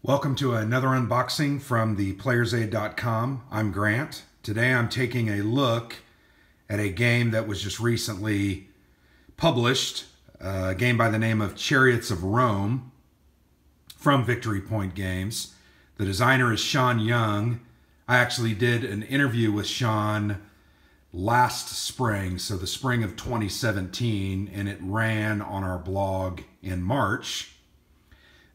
Welcome to another unboxing from the playersaid.com. I'm Grant. Today I'm taking a look at a game that was just recently published, a game by the name of Chariots of Rome from Victory Point Games. The designer is Sean Young. I actually did an interview with Sean last spring, so the spring of 2017, and it ran on our blog in March.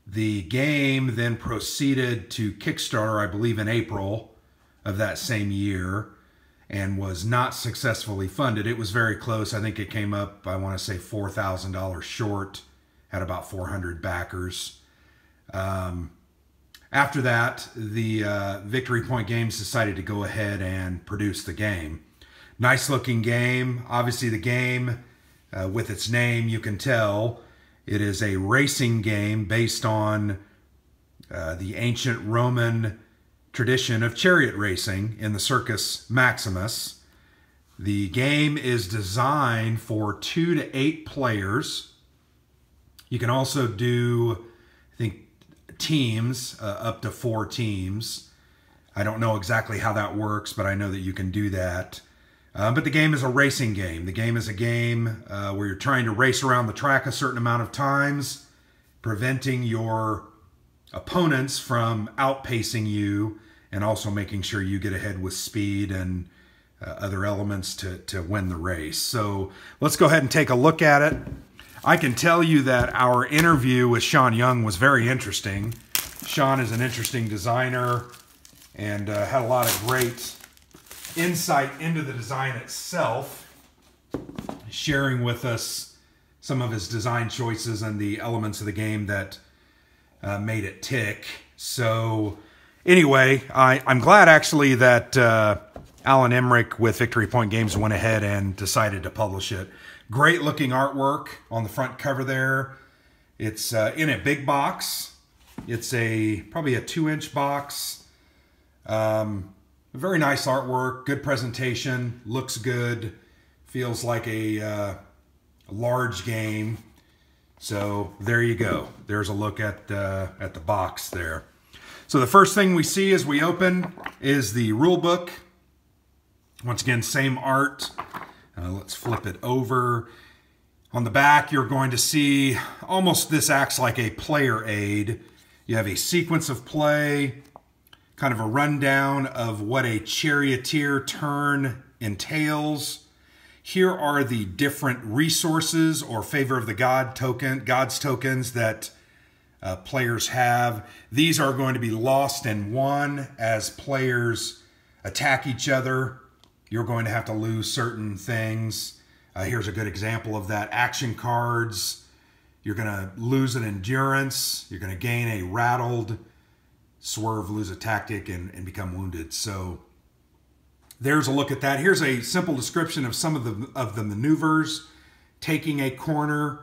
The game then proceeded to Kickstarter, I believe, in April of that same year and was not successfully funded. It was very close. I think it came up, I want to say, $4,000 short, had about 400 backers. After that, the Victory Point Games decided to go ahead and produce the game. Nice looking game. Obviously the game, with its name, you can tell it is a racing game based on the ancient Roman tradition of chariot racing in the Circus Maximus. The game is designed for 2 to 8 players. You can also do, I think, teams, up to 4 teams. I don't know exactly how that works, but I know that you can do that. But the game is a racing game. The game is a game where you're trying to race around the track a certain amount of times, preventing your opponents from outpacing you, and also making sure you get ahead with speed and other elements to win the race. So let's go ahead and take a look at it. I can tell you that our interview with Sean Young was very interesting. Sean is an interesting designer and had a lot of great insight into the design itself, sharing with us some of his design choices and the elements of the game that made it tick. So anyway, I'm glad actually that Alan Emmerich with Victory Point Games went ahead and decided to publish it. Great looking artwork on the front cover there. It's in a big box. It's probably a 2-inch box. Very nice artwork, good presentation, looks good, feels like a large game. So there you go. There's a look at the box there. So the first thing we see as we open is the rule book. Once again, same art. Let's flip it over. On the back, you're going to see almost this acts like a player aid. You have a sequence of play, kind of a rundown of what a charioteer turn entails. Here are the different resources or favor of the God's tokens that players have. These are going to be lost and won as players attack each other. You're going to have to lose certain things. Here's a good example of that. Action cards. You're going to lose an endurance. You're going to gain a rattled, swerve, lose a tactic, and become wounded. So there's a look at that. Here's a simple description of some of the maneuvers. Taking a corner,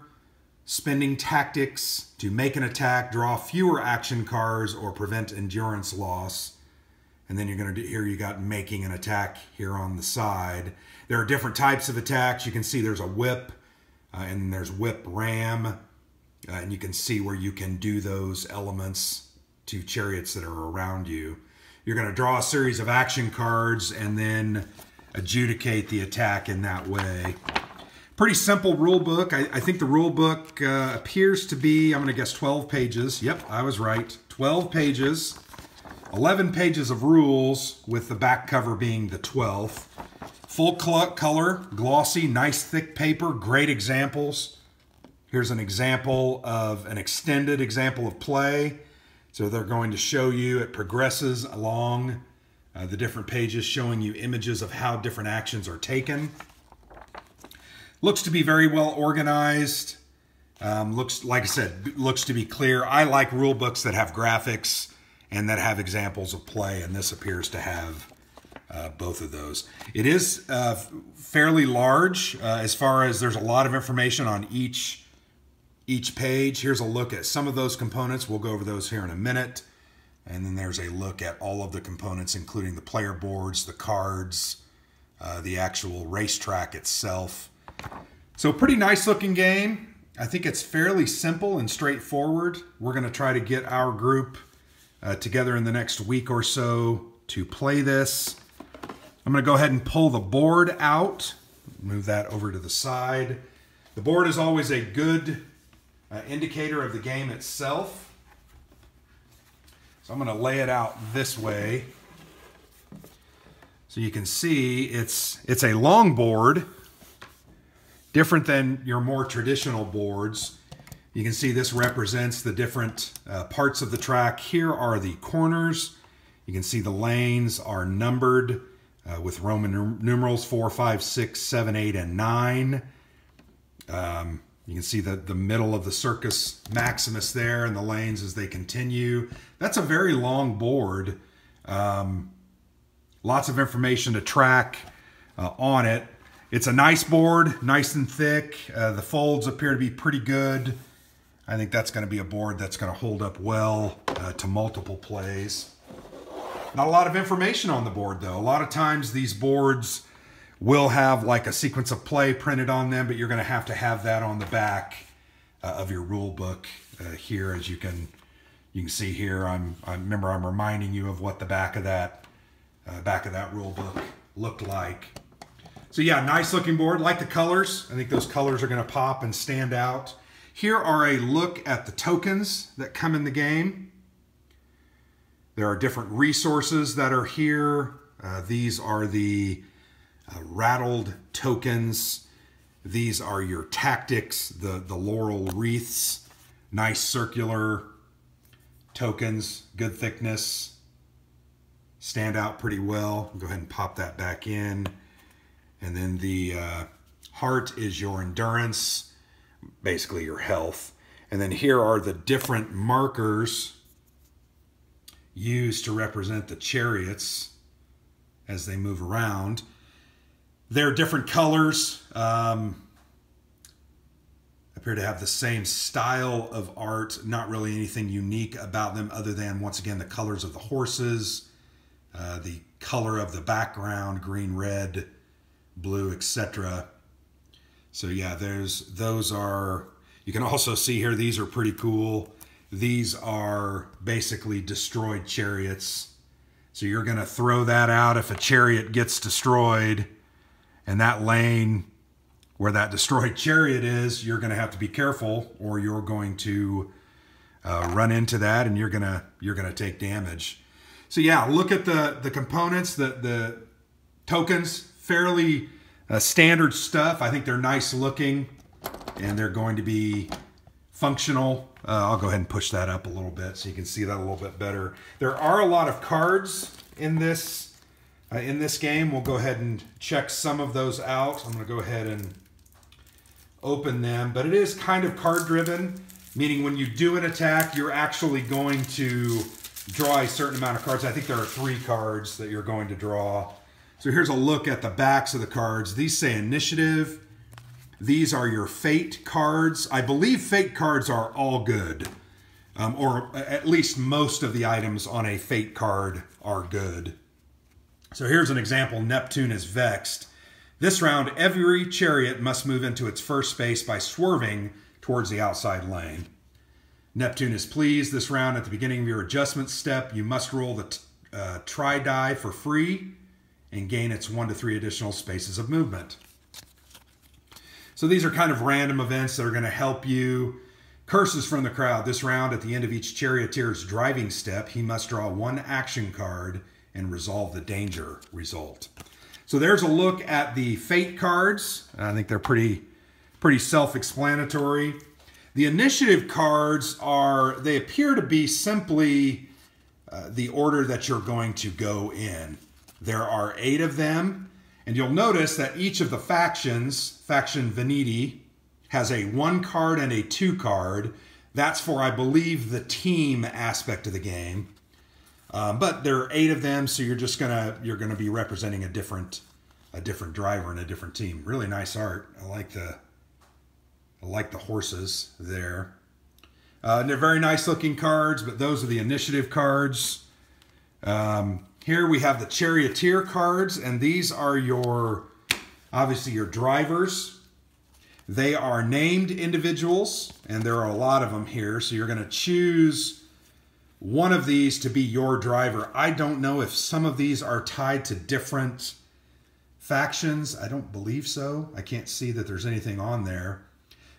spending tactics to make an attack, draw fewer action cards, or prevent endurance loss. And then you're going to do, here you got making an attack here on the side. There are different types of attacks. You can see there's a whip, and there's whip ram. And you can see where you can do those elements to chariots that are around you. You're going to draw a series of action cards and then adjudicate the attack in that way. Pretty simple rule book. I think the rule book appears to be, I'm going to guess 12 pages. Yep, I was right. 12 pages. 11 pages of rules, with the back cover being the 12th. Full color, glossy, nice thick paper, great examples. Here's an example of an extended example of play. So they're going to show you, it progresses along the different pages, showing you images of how different actions are taken. Looks to be very well organized. Looks, like I said, looks to be clear. I like rule books that have graphics and that have examples of play, and this appears to have both of those. It is fairly large as far as there's a lot of information on each page. Here's a look at some of those components. We'll go over those here in a minute. And then there's a look at all of the components, including the player boards, the cards, the actual racetrack itself. So pretty nice looking game. I think it's fairly simple and straightforward. We're going to try to get our group together in the next week or so to play this. I'm going to go ahead and pull the board out. Move that over to the side. The board is always a good indicator of the game itself. So I'm going to lay it out this way. So you can see it's a long board, different than your more traditional boards. You can see this represents the different parts of the track. Here are the corners. You can see the lanes are numbered with Roman numerals 4, 5, 6, 7, 8, and 9. You can see the middle of the Circus Maximus there and the lanes as they continue. That's a very long board. Lots of information to track on it. It's a nice board, nice and thick. The folds appear to be pretty good. I think that's going to be a board that's going to hold up well to multiple plays. Not a lot of information on the board though. A lot of times these boards will have like a sequence of play printed on them, but you're going to have that on the back of your rule book here. As you can see here, I'm reminding you of what the back of that rule book looked like. So yeah, nice looking board. Like the colors. I think those colors are going to pop and stand out. Here are a look at the tokens that come in the game. There are different resources that are here. These are the rattled tokens. These are your tactics, the laurel wreaths. Nice circular tokens, good thickness. Stand out pretty well. Go ahead and pop that back in. And then the heart is your endurance, basically your health. And then here are the different markers used to represent the chariots as they move around. They're different colors. Appear to have the same style of art. Not really anything unique about them other than, once again, the colors of the horses, the color of the background, green, red, blue, etc. So yeah, those are, you can also see here, these are pretty cool. These are basically destroyed chariots. So you're going to throw that out if a chariot gets destroyed, and that lane where that destroyed chariot is, you're going to have to be careful, or you're going to run into that and you're going to take damage. So yeah, look at the components, the tokens, fairly standard stuff. I think they're nice looking and they're going to be functional. I'll go ahead and push that up a little bit so you can see that a little bit better. There are a lot of cards in this game. We'll go ahead and check some of those out. I'm going to go ahead and open them, but it is kind of card driven, meaning when you do an attack, you're actually going to draw a certain amount of cards. I think there are 3 cards that you're going to draw. So here's a look at the backs of the cards. These say initiative. These are your fate cards. I believe fate cards are all good, or at least most of the items on a fate card are good. So here's an example. Neptune is vexed. This round, every chariot must move into its first space by swerving towards the outside lane. Neptune is pleased. This round, at the beginning of your adjustment step, you must roll the try die for free and gain its 1 to 3 additional spaces of movement. So these are kind of random events that are going to help you. Curses from the crowd. This round, at the end of each charioteer's driving step, he must draw 1 action card and resolve the danger result. So there's a look at the fate cards. I think they're pretty self-explanatory. The initiative cards they appear to be simply the order that you're going to go in. There are 8 of them. And you'll notice that each of the factions, faction Veneti, has a 1 card and a 2 card. That's for, I believe, the team aspect of the game. But there are 8 of them, so you're gonna be representing a different driver and a different team. Really nice art. I like the horses there. They're very nice looking cards, but those are the initiative cards. Here we have the Charioteer cards, and these are obviously your drivers. They are named individuals, and there are a lot of them here. So you're going to choose one of these to be your driver. I don't know if some of these are tied to different factions. I don't believe so. I can't see that there's anything on there.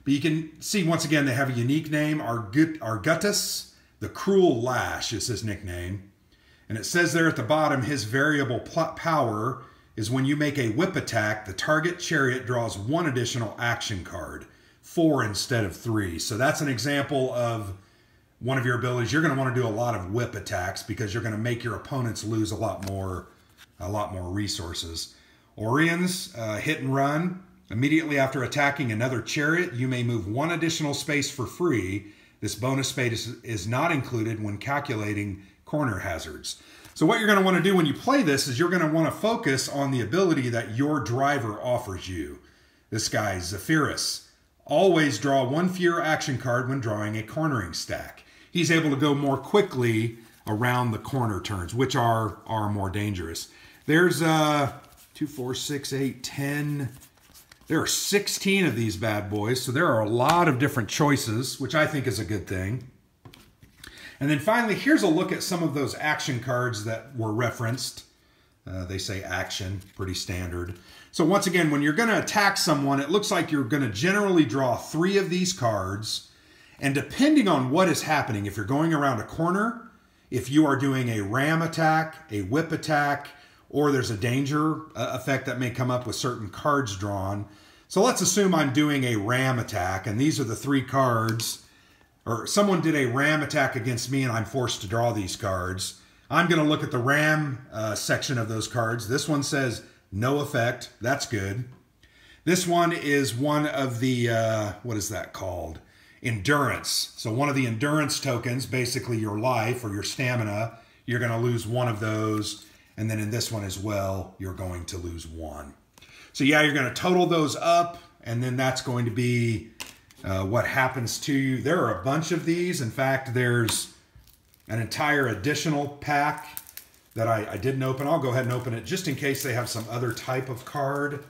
But you can see, once again, they have a unique name. Argutus, the Cruel Lash is his nickname. And it says there at the bottom, his variable power is when you make a whip attack, the target chariot draws 1 additional action card, 4 instead of 3. So that's an example of one of your abilities. You're going to want to do a lot of whip attacks because you're going to make your opponents lose a lot more resources. Orion's hit and run. Immediately after attacking another chariot, you may move 1 additional space for free. This bonus space is not included when calculating corner hazards. So what you're going to want to do when you play this is you're going to want to focus on the ability that your driver offers you. This guy, Zephyrus. Always draw 1 fewer action card when drawing a cornering stack. He's able to go more quickly around the corner turns, which are more dangerous. There's 2, 4, 6, 8, 10. There are 16 of these bad boys, so there are a lot of different choices, which I think is a good thing. And then finally, here's a look at some of those action cards that were referenced. They say action, pretty standard. So once again, when you're going to attack someone, it looks like you're going to generally draw 3 of these cards. And depending on what is happening, if you're going around a corner, if you are doing a ram attack, a whip attack, or there's a danger effect that may come up with certain cards drawn. So let's assume I'm doing a ram attack, and these are the 3 cards, or someone did a ram attack against me and I'm forced to draw these cards. I'm going to look at the ram section of those cards. This one says no effect. That's good. This one is one of the, what is that called? Endurance. So one of the endurance tokens, basically your life or your stamina, you're going to lose 1 of those. And then in this one as well, you're going to lose 1. So yeah, you're going to total those up, and then that's going to be what happens to you. There are a bunch of these. In fact, there's an entire additional pack that I didn't open. I'll go ahead and open it just in case they have some other type of card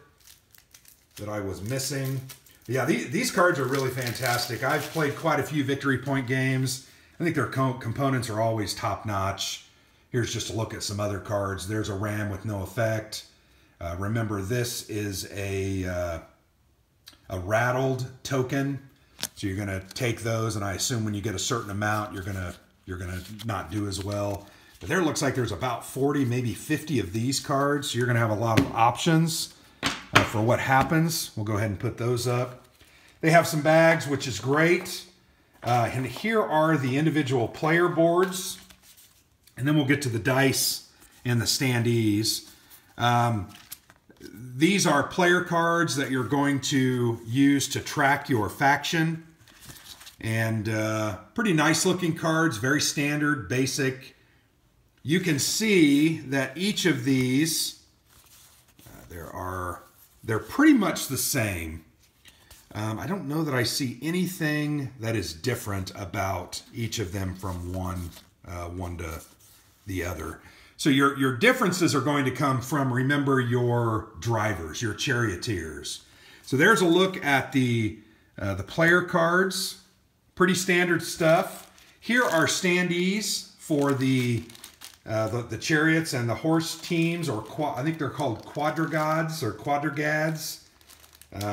that I was missing. But yeah, these cards are really fantastic. I've played quite a few Victory Point games. I think their components are always top-notch. Here's just a look at some other cards. There's a ram with no effect. Remember, this is a rattled token. So you're going to take those, and I assume when you get a certain amount, you're gonna not do as well. But there looks like there's about 40, maybe 50 of these cards. So you're going to have a lot of options for what happens. We'll go ahead and put those up. They have some bags, which is great. And here are the individual player boards. And then we'll get to the dice and the standees. These are player cards that you're going to use to track your faction. And pretty nice looking cards, very standard, basic. You can see that each of these, they're pretty much the same. I don't know that I see anything that is different about each of them from one to the other. So your differences are going to come from, remember, your drivers, your charioteers. So there's a look at the player cards. Pretty standard stuff. Here are standees for the chariots and the horse teams, or I think they're called quadrigads or quadrigads.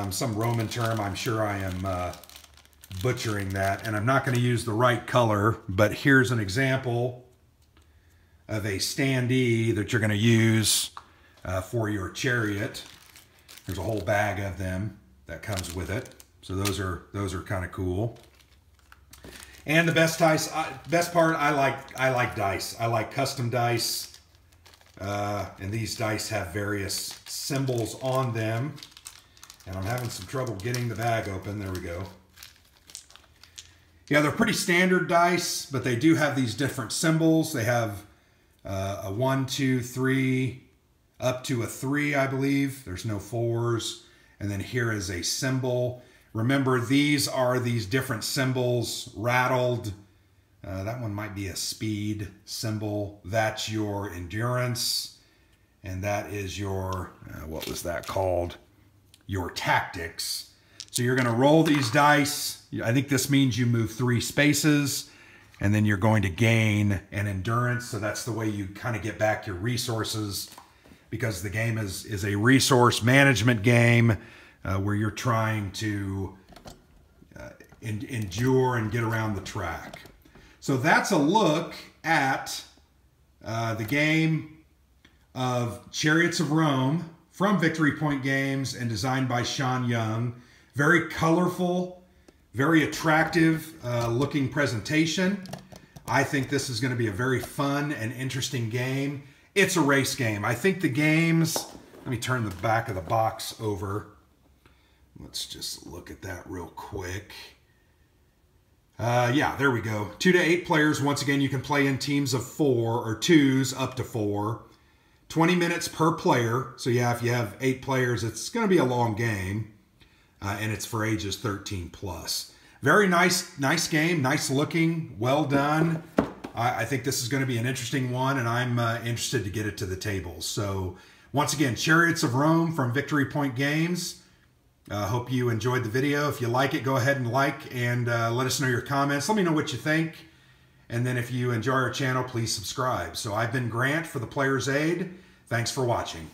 Some Roman term. I'm sure I am butchering that, and I'm not going to use the right color, but here's an example of a standee that you're going to use for your chariot. There's a whole bag of them that comes with it, so those are kind of cool. And the best part, I like dice. I like custom dice, and these dice have various symbols on them. And I'm having some trouble getting the bag open. There we go. Yeah, they're pretty standard dice, but they do have these different symbols. They have a 1, 2, 3, up to a 3, I believe. There's no 4s. And then here is a symbol. Remember, these are these different symbols. Rattled. That one might be a speed symbol. That's your endurance. And that is your, what was that called? Your tactics. So you're going to roll these dice. I think this means you move 3 spaces. and then you're going to gain an endurance. So that's the way you kind of get back your resources, because the game is a resource management game where you're trying to endure and get around the track. So that's a look at the game of Chariots of Rome from Victory Point Games and designed by Sean Young. Very colorful, very attractive looking presentation. I think this is going to be a very fun and interesting game. It's a race game. I think the games, let me turn the back of the box over. Let's just look at that real quick. Yeah, there we go. 2 to 8 players. Once again, you can play in teams of 4 or 2s up to 4. 20 minutes per player. So yeah, if you have 8 players, it's going to be a long game. And it's for ages 13 plus. Very nice game. Nice looking. Well done. I think this is going to be an interesting one, and I'm interested to get it to the table. So once again, Chariots of Rome from Victory Point Games. Hope you enjoyed the video. If you like it, go ahead and like and let us know your comments. Let me know what you think. And then if you enjoy our channel, please subscribe. So I've been Grant for the Player's Aid. Thanks for watching.